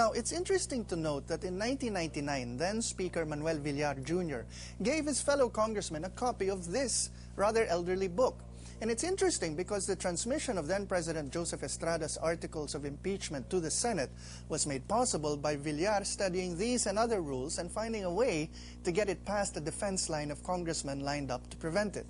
Now, it's interesting to note that in 1999, then Speaker Manuel Villar Jr. gave his fellow congressman a copy of this rather elderly book. And it's interesting because the transmission of then-President Joseph Estrada's articles of impeachment to the Senate was made possible by Villar studying these and other rules and finding a way to get it past the defense line of congressmen lined up to prevent it.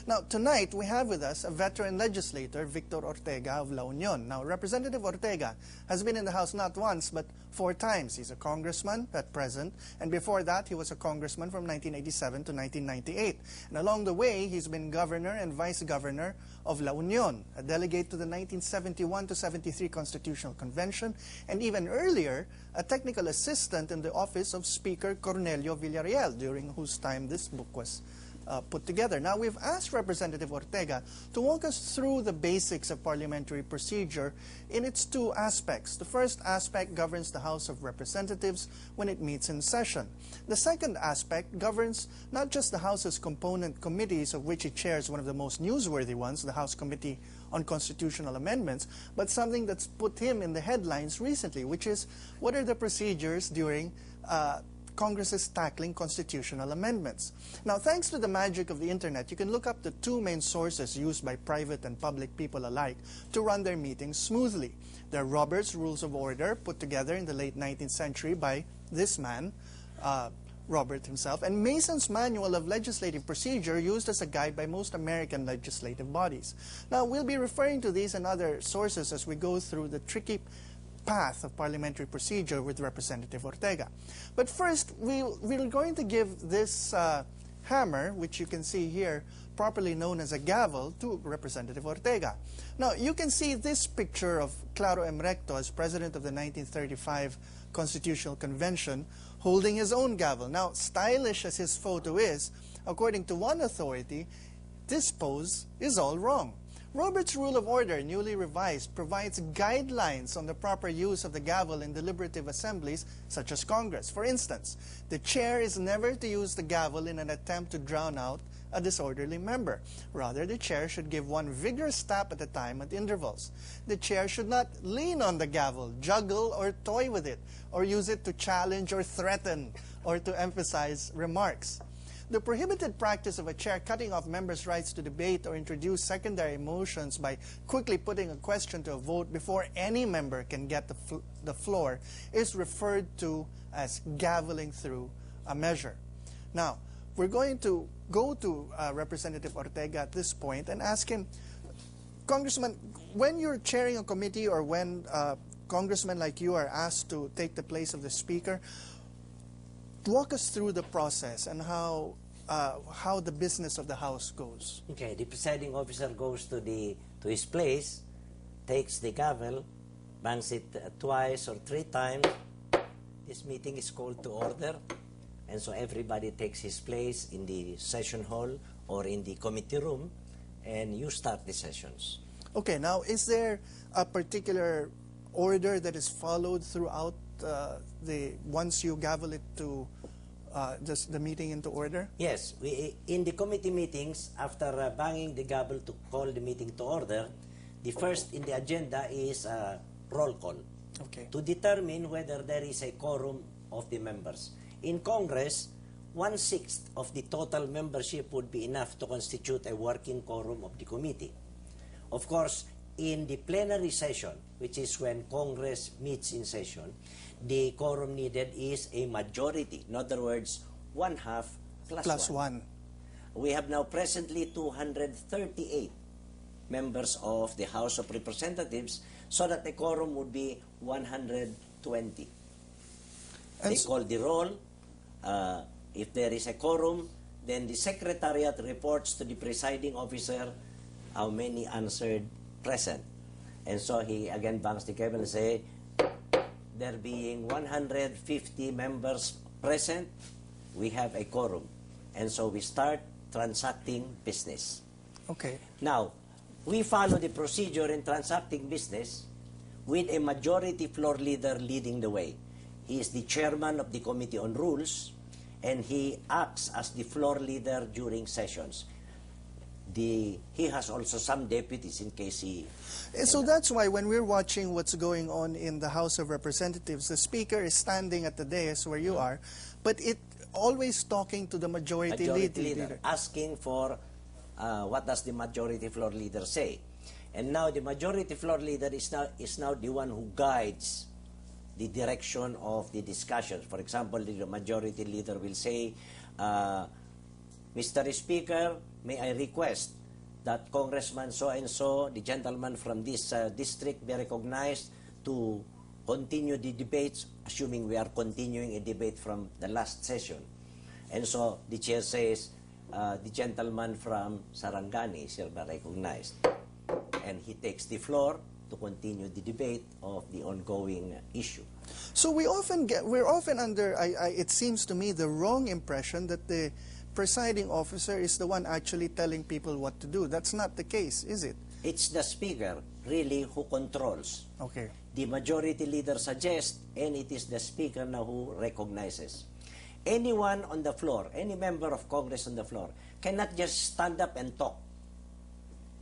Now, tonight we have with us a veteran legislator, Victor Ortega of La Union. Now, Representative Ortega has been in the House not once, but 4 times. He's a congressman at present, and before that, he was a congressman from 1987 to 1998. And along the way, he's been governor and vice governor of La Union, a delegate to the 1971 to 73 Constitutional Convention, and even earlier, a technical assistant in the office of Speaker Cornelio Villarreal, during whose time this book was put together. Now, we've asked Representative Ortega to walk us through the basics of parliamentary procedure in its 2 aspects. The first aspect governs the House of Representatives when it meets in session. The second aspect governs not just the House's component committees, of which he chairs one of the most newsworthy ones, the House Committee on Constitutional Amendments, but something that's put him in the headlines recently, which is what are the procedures during Congress is tackling constitutional amendments. Now, thanks to the magic of the internet, you can look up the 2 main sources used by private and public people alike to run their meetings smoothly. They're Robert's Rules of Order, put together in the late 19th century by this man, Robert himself, and Mason's Manual of Legislative Procedure, used as a guide by most American legislative bodies. Now, we'll be referring to these and other sources as we go through the tricky path of parliamentary procedure with Representative Ortega. But first, we're going to give this hammer, which you can see here, properly known as a gavel, to Representative Ortega. Now, you can see this picture of Claro M. Recto as president of the 1935 Constitutional Convention holding his own gavel. Now, stylish as his photo is, according to one authority, this pose is all wrong. Robert's Rule of Order, newly revised, provides guidelines on the proper use of the gavel in deliberative assemblies such as Congress. For instance, the chair is never to use the gavel in an attempt to drown out a disorderly member. Rather, the chair should give one vigorous tap at a time at intervals. The chair should not lean on the gavel, juggle or toy with it, or use it to challenge or threaten or to emphasize remarks. The prohibited practice of a chair cutting off members' rights to debate or introduce secondary motions by quickly putting a question to a vote before any member can get the floor is referred to as gaveling through a measure. Now, we're going to go to Representative Ortega at this point and ask him, Congressman, when you're chairing a committee or when congressmen like you are asked to take the place of the Speaker, walk us through the process and how the business of the House goes. Okay, the presiding officer goes to his place, takes the gavel, bangs it 2 or 3 times. This meeting is called to order, and so everybody takes his place in the session hall or in the committee room, and you start the sessions. Okay, now is there a particular order that is followed throughout once you gavel it to the meeting into order? Yes, in the committee meetings, after banging the gavel to call the meeting to order, the first in the agenda is roll call, okay, to determine whether there is a quorum of the members. In Congress, 1/6 of the total membership would be enough to constitute a working quorum of the committee. Of course, in the plenary session, which is when Congress meets in session, the quorum needed is a majority. In other words, 1/2 plus 1. We have now presently 238 members of the House of Representatives, so that the quorum would be 120. They call the roll. If there is a quorum, then the Secretariat reports to the presiding officer how many answered present. And so he again bangs the gavel and say, there being 150 members present, we have a quorum. And so we start transacting business. Okay. Now, we follow the procedure in transacting business with a majority floor leader leading the way. He is the chairman of the Committee on Rules, and he acts as the floor leader during sessions. he has also some deputies in case he... And so that's why when we're watching what's going on in the House of Representatives, the Speaker is standing at the dais where you are, but it always talking to the majority leader. Asking for what does the majority floor leader say. And now the majority floor leader is now the one who guides the direction of the discussion. For example, the majority leader will say, Mr. Speaker, may I request that Congressman so-and-so, the gentleman from this district, be recognized to continue the debates, assuming we are continuing a debate from the last session. And so the chair says, the gentleman from Sarangani shall be recognized. And he takes the floor to continue the debate of the ongoing issue. So we're often under, it seems to me, the wrong impression that the presiding officer is the one actually telling people what to do. That's not the case, is it? It's the speaker, really, who controls. Okay. The majority leader suggests, and it is the speaker now who recognizes. Anyone on the floor, any member of Congress on the floor, cannot just stand up and talk.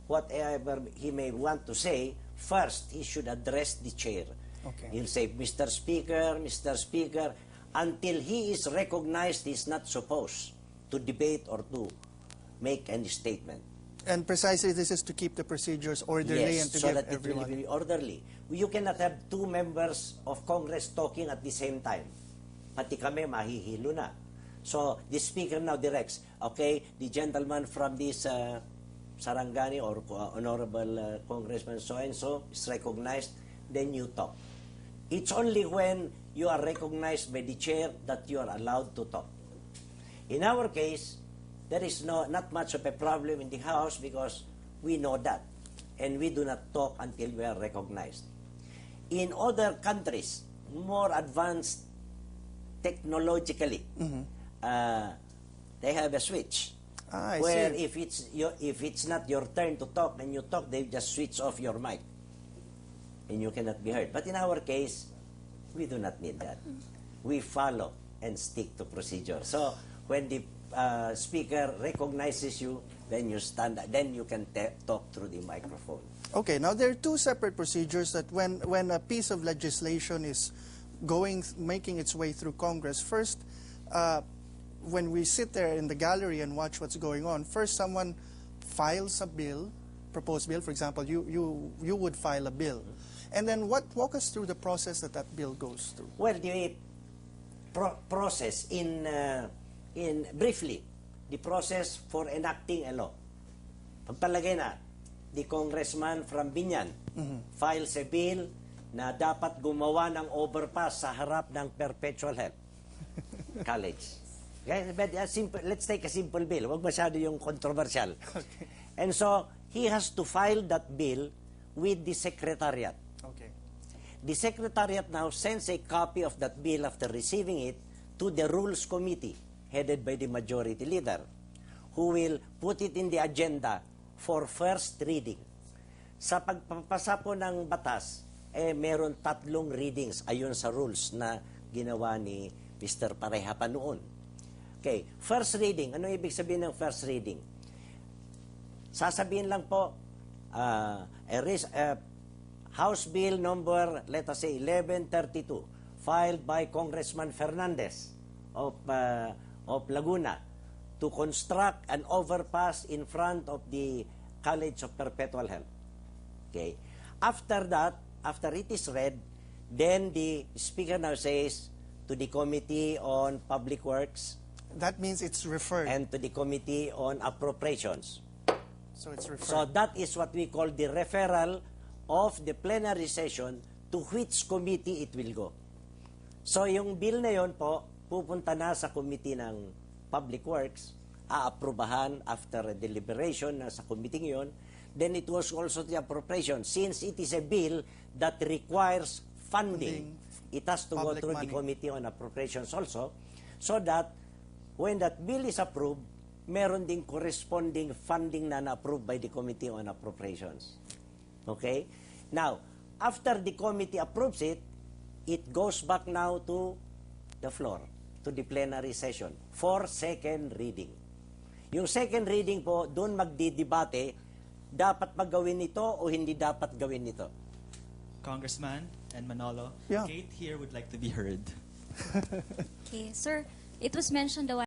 Whatever he may want to say, first, he should address the chair. Okay. He'll say, Mr. Speaker, until he is recognized, he's not supposed to debate or to make any statement. And precisely this is to keep the procedures orderly and to so give that everyone... it will be orderly. You cannot have two members of Congress talking at the same time. Pati kami mahihilo na. So the speaker now directs, okay, the gentleman from this Sarangani or Honorable Congressman so-and-so is recognized, then you talk. It's only when you are recognized by the chair that you are allowed to talk. In our case, there is not much of a problem in the House because we know that. And we do not talk until we are recognized. In other countries, more advanced technologically, they have a switch. Where if it's not your turn to talk and you talk, they just switch off your mic. And you cannot be heard. But in our case, we do not need that. We follow and stick to procedure. So when the speaker recognizes you, then you stand, then you can talk through the microphone. Okay, now there are two separate procedures that when a piece of legislation is making its way through Congress, first, when we sit there in the gallery and watch what's going on, first someone files a bill, proposed bill, for example, you would file a bill. And then walk us through the process that bill goes through. Well, the process briefly, the process for enacting a law. Pagpalagay na, the congressman from Binyan files a bill na dapat gumawa ng overpass sa harap ng Perpetual Health College. Okay? But let's take a simple bill. Huwag masyado yung controversial. Okay. And so, he has to file that bill with the Secretariat. Okay. The Secretariat now sends a copy of that bill after receiving it to the Rules Committee, headed by the Majority Leader, who will put it in the agenda for first reading. Sa pagpapasa po ng batas, meron 3 readings ayon sa rules na ginawa ni Mr. Pareha pa noon. Okay, first reading. Ano ibig sabihin ng first reading? Sasabihin lang po, House Bill number, let us say, 1132, filed by Congressman Fernandez of Laguna to construct an overpass in front of the College of Perpetual Health. Okay. After that, after it is read, then the Speaker now says to the Committee on Public Works. That means it's referred. And to the Committee on Appropriations. So it's referred. So that is what we call the referral of the plenary session to which committee it will go. So yung bill na yon po, pupunta na sa Committee ng Public Works, aaprubahan after deliberation sa committee yon. Then it was also the appropriation. Since it is a bill that requires funding, it has to go through the Committee on Appropriations also, so that when that bill is approved, meron ding corresponding funding na na-approved by the Committee on Appropriations. Okay? Now, after the committee approves it, it goes back now to the floor, to the plenary session, for second reading. Yung second reading po, doon magdidebate, dapat magawin ito o hindi dapat gawin ito. Congressman and Manolo, Yeah. Kate here would like to be heard. Okay, sir, it was mentioned a while